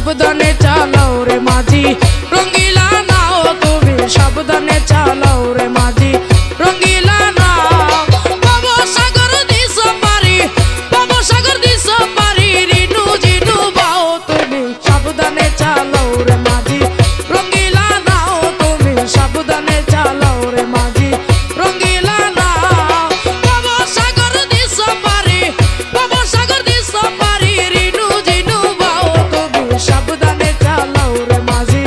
সাবধানে চালাও রে মাঝি রঙ্গিলা নাও তুমি সাবধানে চালাও রে মাঝি রঙ্গিলা নাও বাবা সাগর দিস পারি বাবা সাগর দিস পারি রিনু জিনু বাও তুমি সাবধানে চালাও রে মাঝি রঙ্গিলা নাও তুমি সাবধানে চালাও রে মাঝি রঙ্গিলা নাও বাবা সাগর দিস পারি বাবা সাগর দিস পারি রিনু জিনু বাও তুমি সাবধানে চালাও রে মাঝি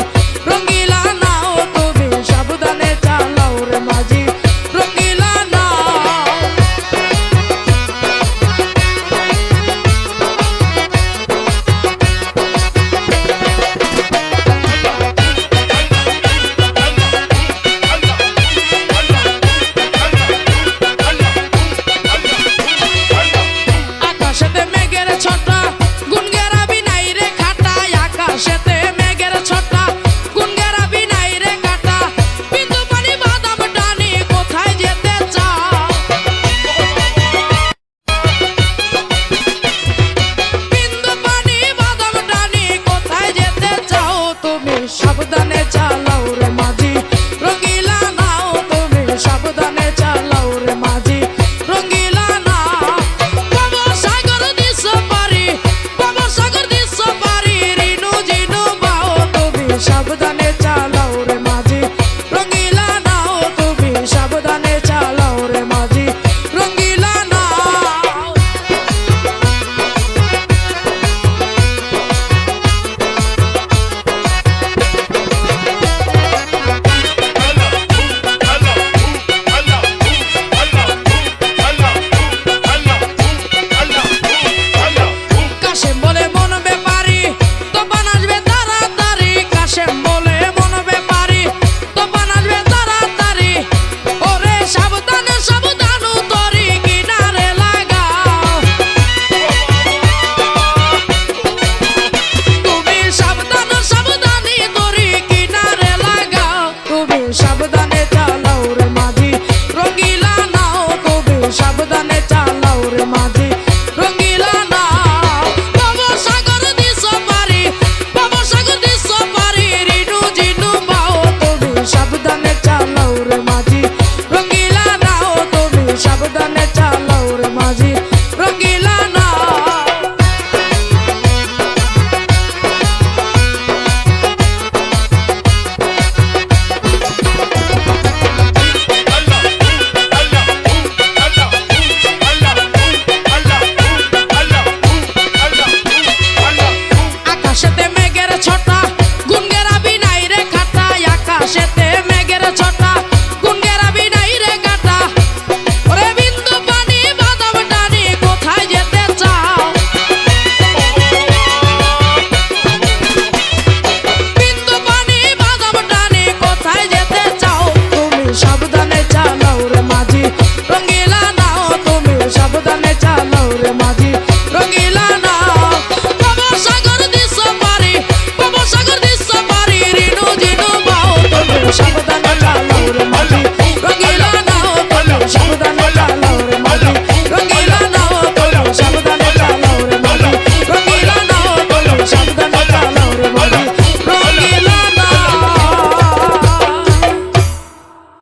রঙ্গিলা নাও তুমি সাবধানে চালাও রে মাঝি রঙ্গিলা নাও আকাশেতে মেঘের ছটা